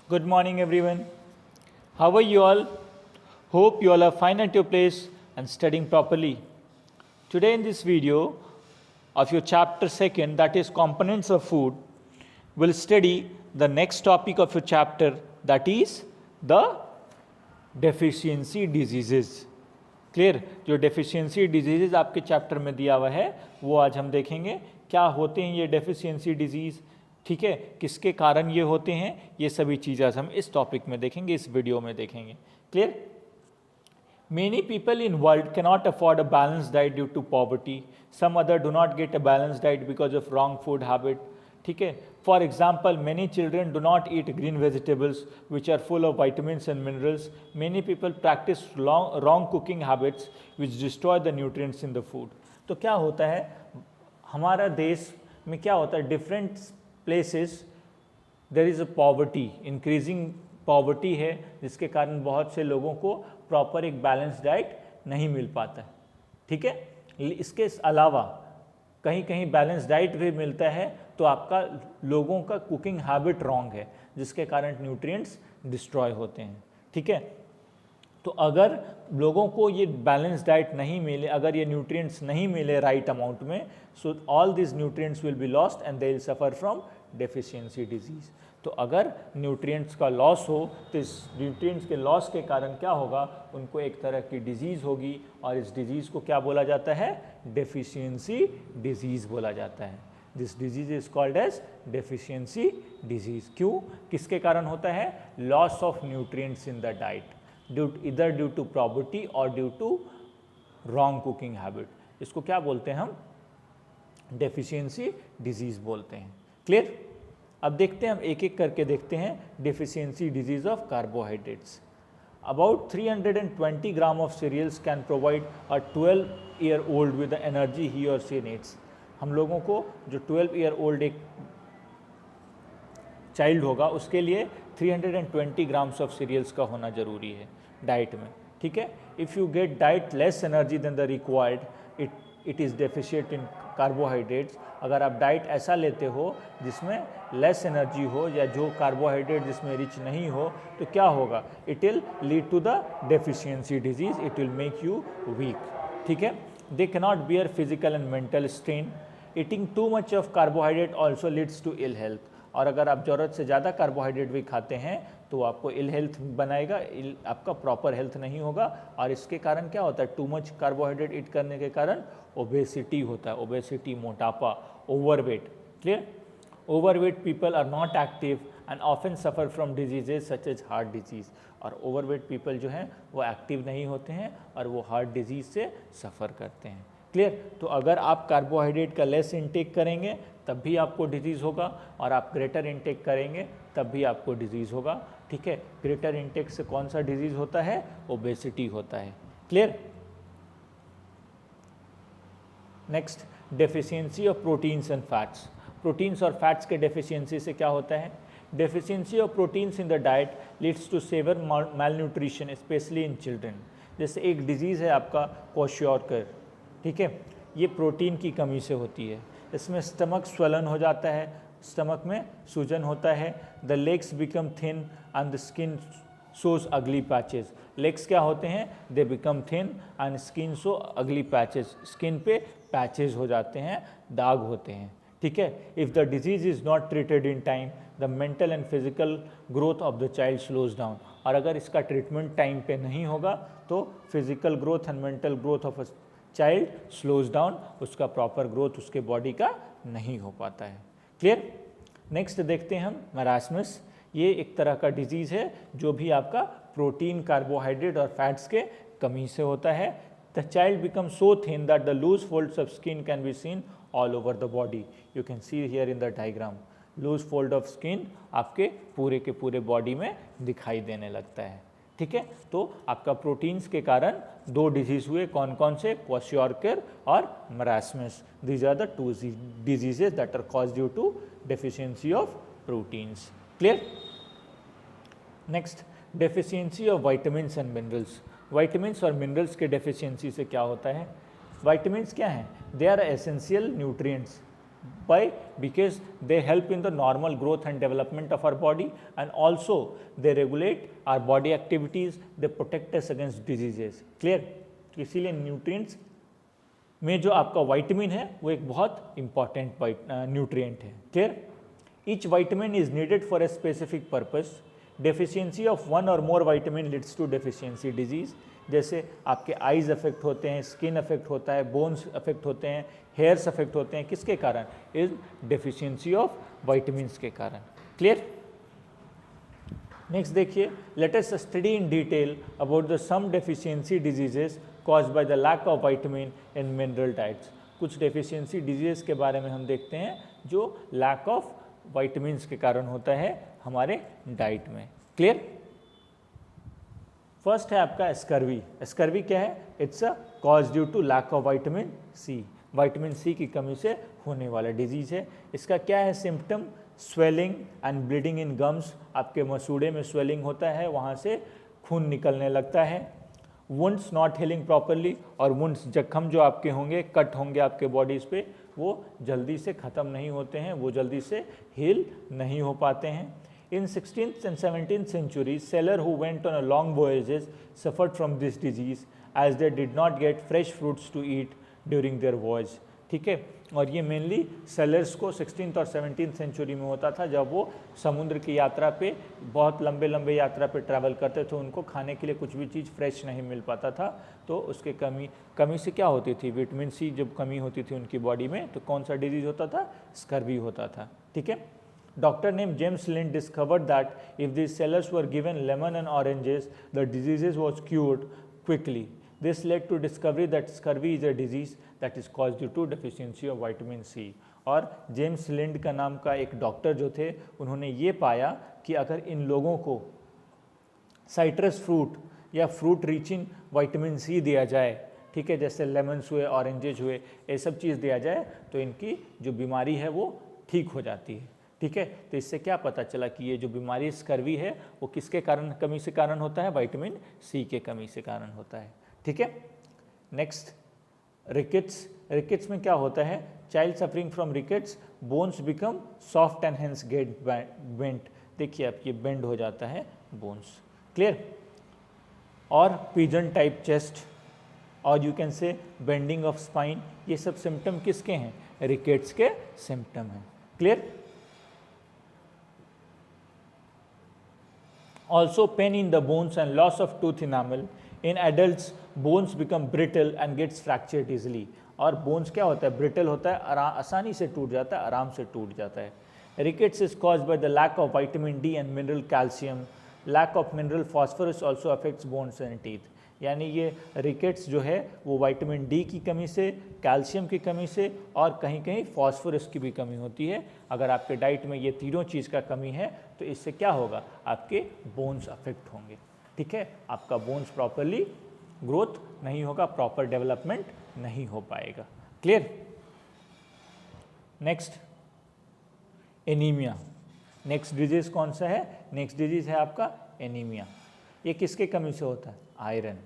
Good morning, everyone. How are you all? Hope you all are fine at your place and studying properly. Today, in this video of your chapter 2nd, that is components of food, we'll study the next topic of your chapter, that is the deficiency diseases. Clear, जो deficiency disease आपके chapter में दिया हुआ है वो आज हम देखेंगे क्या होते हैं ये डेफिशिएंसी डिजीज़, ठीक है, किसके कारण ये होते हैं, ये सभी चीज़ें हम इस टॉपिक में देखेंगे, इस वीडियो में देखेंगे. Clear. Many people in world cannot afford a balanced diet due to poverty. Some other do not get a balanced diet because of wrong food habit. ठीक है. For example, many children do not eat green vegetables which are full of vitamins and minerals. Many people practice wrong cooking habits which destroy the nutrients in the food. तो क्या होता है हमारा देश में, क्या होता है, different places there is a poverty, increasing poverty है, जिसके कारण बहुत से लोगों को प्रॉपर एक बैलेंस डाइट नहीं मिल पाता है. ठीक है. इसके अलावा कहीं कहीं बैलेंस डाइट भी मिलता है तो आपका लोगों का कुकिंग हैबिट रॉन्ग है, जिसके कारण न्यूट्रिएंट्स डिस्ट्रॉय होते हैं. ठीक है. तो अगर लोगों को ये बैलेंस डाइट नहीं मिले, अगर ये न्यूट्रिएंट्स नहीं मिले राइट अमाउंट में, so all this nutrients will be lost and they will suffer from deficiency disease. तो अगर न्यूट्रिएंट्स का लॉस हो तो इस न्यूट्रिएंट्स के लॉस के कारण क्या होगा, उनको एक तरह की डिजीज़ होगी और इस डिजीज़ को क्या बोला जाता है, डेफिशिएंसी डिजीज़ बोला जाता है. This disease is called as deficiency disease. क्यों, किसके कारण होता है, loss of nutrients in the diet due to poverty और due to wrong cooking habit. इसको क्या बोलते हैं हम, डेफिशिएंसी डिजीज़ बोलते हैं. क्लियर. अब देखते हैं, हम एक एक करके देखते हैं deficiency disease of carbohydrates. About 320 gram of cereals can provide a 12-year-old with the energy he और शी नीड्स. हम लोगों को जो 12-year-old एक चाइल्ड होगा उसके लिए 320 ग्राम्स ऑफ सीरियल्स का होना जरूरी है डाइट में. ठीक है. If you get diet less energy then the required, it is deficient in carbohydrates. अगर आप डाइट ऐसा लेते हो जिसमें लेस एनर्जी हो या जो कार्बोहाइड्रेट जिसमें रिच नहीं हो, तो क्या होगा, it will lead to the deficiency disease, it will make you weak. ठीक है. They cannot bear physical and mental strain. Eating too much of carbohydrate also leads to ill health. और अगर आप ज़रूरत से ज़्यादा कार्बोहाइड्रेट भी खाते हैं तो आपको इल हेल्थ बनाएगा, आपका प्रॉपर हेल्थ नहीं होगा. और इसके कारण क्या होता है, टू मच कार्बोहाइड्रेट ईट करने के कारण ओबेसिटी होता है. ओबेसिटी, मोटापा, overweight. Clear. Overweight people are not active and often suffer from diseases such as heart disease. और ओवरवेट पीपल जो हैं वो एक्टिव नहीं होते हैं और वो हार्ट डिजीज़ से सफ़र करते हैं. क्लियर. तो अगर आप कार्बोहाइड्रेट का लेस इंटेक करेंगे तब भी आपको डिजीज़ होगा, और आप ग्रेटर इंटेक करेंगे तब भी आपको डिजीज़ होगा. ठीक है. ग्रेटर इंटेक से कौन सा डिजीज़ होता है, ओबेसिटी होता है. Clear. Next, deficiency of proteins and fats. Proteins और फैट्स के डेफिशिएंसी से क्या होता है, deficiency of proteins in the diet leads to severe malnutrition specially in children. जैसे एक डिजीज़ है आपका क्वाशियोरकर. ठीक है. ये प्रोटीन की कमी से होती है. इसमें स्टमक स्वलन हो जाता है, स्टमक में सूजन होता है. The legs become thin and the skin shows अगली पैचेस. लेग्स क्या होते हैं, they become thin and skin show अगली पैचेस. स्किन पे पैचेस हो जाते हैं, दाग होते हैं. ठीक है. If the disease is not treated in time, the mental and physical growth of the child slows down. और अगर इसका ट्रीटमेंट टाइम पे नहीं होगा तो physical growth and mental growth of child slows down, उसका प्रॉपर ग्रोथ उसके body का नहीं हो पाता है. क्लियर. नेक्स्ट देखते हैं हम मरास्मस. ये एक तरह का डिजीज़ है जो भी आपका प्रोटीन, कार्बोहाइड्रेट और फैट्स के कमी से होता है. The child become so thin that the loose folds of skin can be seen all over the body. You can see here in the diagram. Loose fold of skin आपके पूरे के पूरे बॉडी में दिखाई देने लगता है. ठीक है. तो आपका प्रोटीन्स के कारण दो डिजीज़ हुए, कौन कौन से, क्वाशियोरकर और marasmus. These are the two diseases that are cause due to deficiency of proteins. Clear. Next, deficiency of vitamins and minerals. Vitamins और मिनरल्स के डेफिशिएंसी से क्या होता है, विटामिन्स क्या हैं, they are essential nutrients Why? Because they help in the normal growth and development of our body, and also they regulate our body activities, they protect us against diseases. Clear? तो इसीलिए nutrients में जो आपका vitamin है वो एक बहुत important nutrient है. Clear? Each vitamin is needed for a specific purpose. Deficiency of one or more vitamin leads to deficiency disease. जैसे आपके आईज अफेक्ट होते हैं, स्किन अफेक्ट होता है, बोन्स अफेक्ट होते हैं, हेयर्स अफेक्ट होते हैं. किसके कारण? इज डेफिशिएंसी ऑफ विटामिन्स के कारण. क्लियर? नेक्स्ट देखिए, let us study in detail about the some deficiency diseases caused by the lack of vitamin in mineral diets. कुछ डेफिशिएंसी डिजीजेस के बारे में हम देखते हैं जो लैक ऑफ विटामिन्स के कारण होता है हमारे डाइट में. क्लियर? फर्स्ट है आपका स्कर्वी. स्कर्वी क्या है? It's a cause due to lack of vitamin C. Vitamin C की कमी से होने वाला डिजीज है. इसका क्या है symptom? Swelling and bleeding in gums. आपके मसूड़े में स्वेलिंग होता है, वहाँ से खून निकलने लगता है. Wounds not healing properly. और वुंड्स, जख्म जो आपके होंगे, कट होंगे आपके बॉडीज़ पे, वो जल्दी से ख़त्म नहीं होते हैं, वो जल्दी से हील नहीं हो पाते हैं. In 16th and 17th centuries, sailors who went on a long voyages suffered from this disease as they did not get fresh fruits to eat during their voyage. ठीक है, और ये मेनली सेलर्स को 16th और 17th century में होता था. जब वो समुद्र की यात्रा पे, बहुत लंबे लंबे यात्रा पे ट्रैवल करते थे, उनको खाने के लिए कुछ भी चीज़ फ्रेश नहीं मिल पाता था. तो उसके कमी से क्या होती थी? विटामिन सी जब कमी होती थी उनकी बॉडी में, तो कौन सा डिजीज़ होता था? स्कर्वी होता था. ठीक है. Doctor named James Lind discovered that if these sailors were given lemon and oranges, the diseases was cured quickly. This led to discovery that scurvy is a disease that is caused due to deficiency of vitamin C. और James लिंड का नाम का एक doctor जो थे, उन्होंने ये पाया कि अगर इन लोगों को साइट्रस फ्रूट या fruit rich in vitamin C दिया जाए, ठीक है, जैसे लेमन्स हुए, ऑरेंजेज हुए, ये सब चीज़ दिया जाए, तो इनकी जो बीमारी है वो ठीक हो जाती है. ठीक है. तो इससे क्या पता चला कि ये जो बीमारी स्कर्वी है वो किसके कारण, कमी से कारण होता है? विटामिन सी के कमी से कारण होता है. ठीक है. Next, rickets. रिकेट्स में क्या होता है? Child suffering from rickets, bones become soft and hence get bent. देखिए आप, ये बेंड हो जाता है बोन्स. क्लियर? और पिजन टाइप चेस्ट, और you can say bending of spine. ये सब सिम्टम किसके हैं? रिकेट्स के सिम्टम हैं. Clear? Also pain in the bones and loss of tooth enamel. In adults, bones become brittle and gets fractured easily. और bones क्या होता है? Brittle होता है, आसानी से टूट जाता है, आराम से टूट जाता है. Rickets is caused by the lack of vitamin D and mineral calcium. Lack of mineral phosphorus also affects bones and teeth. यानी ये रिकेट्स जो है वो विटामिन डी की कमी से, कैल्शियम की कमी से, और कहीं कहीं फॉस्फोरस की भी कमी होती है. अगर आपके डाइट में ये तीनों चीज़ का कमी है तो इससे क्या होगा? आपके बोन्स अफेक्ट होंगे. ठीक है, आपका बोन्स प्रॉपरली ग्रोथ नहीं होगा, प्रॉपर डेवलपमेंट नहीं हो पाएगा. Clear? Next, anaemia. Next disease कौन सा है? नेक्स्ट डिजीज़ है आपका एनीमिया. ये किसके कमी से होता है? आयरन.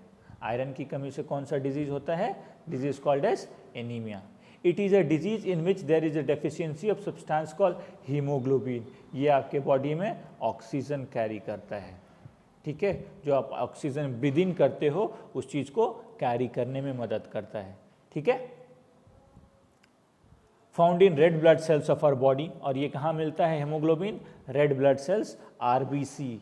आयरन की कमी से कौन सा डिजीज़ होता है? Disease called as anaemia. It is a disease in which there is a deficiency of substance called haemoglobin. ये आपके बॉडी में ऑक्सीजन कैरी करता है. ठीक है, जो आप ऑक्सीजन ब्रीद इन करते हो उस चीज़ को कैरी करने में मदद करता है. ठीक है. Found in red blood cells of our body. और ये कहाँ मिलता है haemoglobin? Red blood cells, RBC.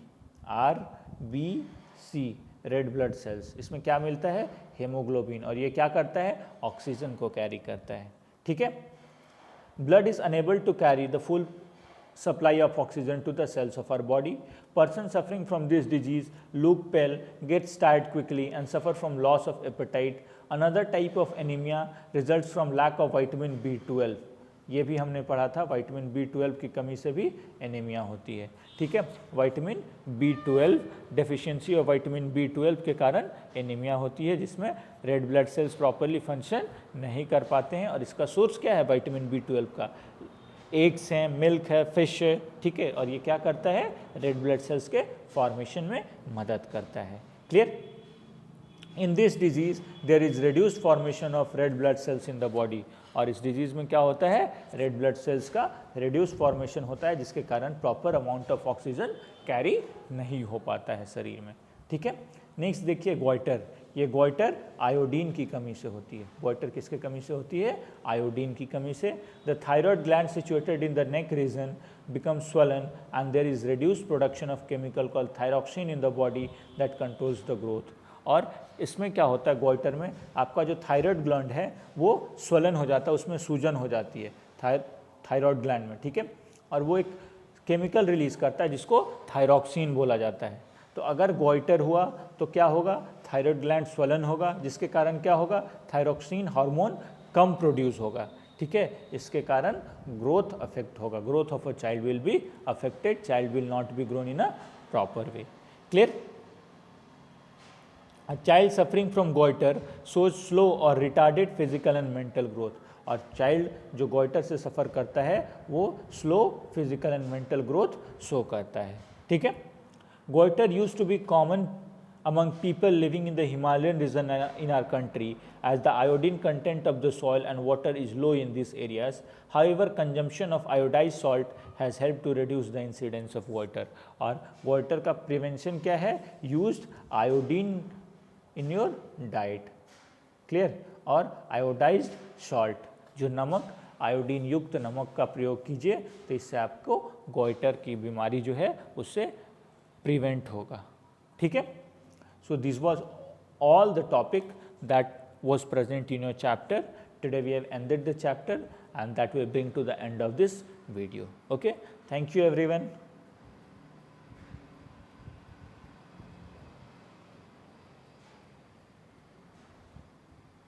Red blood cells, इसमें क्या मिलता है? हेमोग्लोबिन. और ये क्या करता है? ऑक्सीजन को कैरी करता है. ठीक है. Blood is unable to carry the full supply of oxygen to the cells of our body. Person suffering from this disease look pale, gets tired quickly and suffer from loss of appetite. Another type of anemia results from lack of vitamin B12. ये भी हमने पढ़ा था, vitamin B12 की कमी से भी anaemia होती है. ठीक है, vitamin B12 deficiency of vitamin B12 के कारण एनीमिया होती है, जिसमें red blood sales properly function नहीं कर पाते हैं. और इसका सोर्स क्या है विटामिन B12 का? एग्स हैं, मिल्क है, फिश है. ठीक है, और ये क्या करता है? रेड ब्लड सेल्स के फॉर्मेशन में मदद करता है. Clear? In this disease, there is reduced formation of red blood cells in the body. और इस डिजीज़ में क्या होता है, रेड ब्लड सेल्स का रिड्यूस फॉर्मेशन होता है, जिसके कारण proper amount of oxygen carry नहीं हो पाता है शरीर में। ठीक है, नेक्स्ट देखिए गोइटर। ये गोइटर आयोडीन की कमी से होती है। गोइटर किसके कमी से होती है, आयोडीन की कमी से। The thyroid gland situated in the neck region become swollen and there is reduced production of chemical called thyroxine in the body that controls the growth। और इसमें क्या होता है, गोइटर में आपका जो थायराइड ग्लैंड है वो स्वलन हो जाता है, उसमें सूजन हो जाती है थायराइड ग्लैंड में। ठीक है, और वो एक केमिकल रिलीज करता है जिसको थायरॉक्सिन बोला जाता है। तो अगर गोइटर हुआ तो क्या होगा, थायराइड ग्लैंड स्वलन होगा, जिसके कारण क्या होगा, थायरॉक्सिन हार्मोन कम प्रोड्यूस होगा। ठीक है, इसके कारण ग्रोथ अफेक्ट होगा, growth of a child will be affected, child will not be grown in a proper way. Clear? A child suffering from goiter shows slow or retarded physical and mental growth। और child जो goitre से suffer करता है वो slow physical and mental growth show करता है। ठीक है, goitre used to be common among people living in the Himalayan region in our country, as the iodine content of the soil and water is low in these areas. However, consumption of iodized salt has helped to reduce the incidence of goiter। और goiter का prevention क्या है, used iodine in your diet। Clear? और iodised salt, जो नमक, iodine युक्त नमक का प्रयोग कीजिए, तो इससे आपको गोइटर की बीमारी जो है उससे प्रिवेंट होगा। ठीक है, so this was all the topic that was present in your chapter. Today we have ended the chapter and that will bring to the end of this video. Okay, thank you everyone.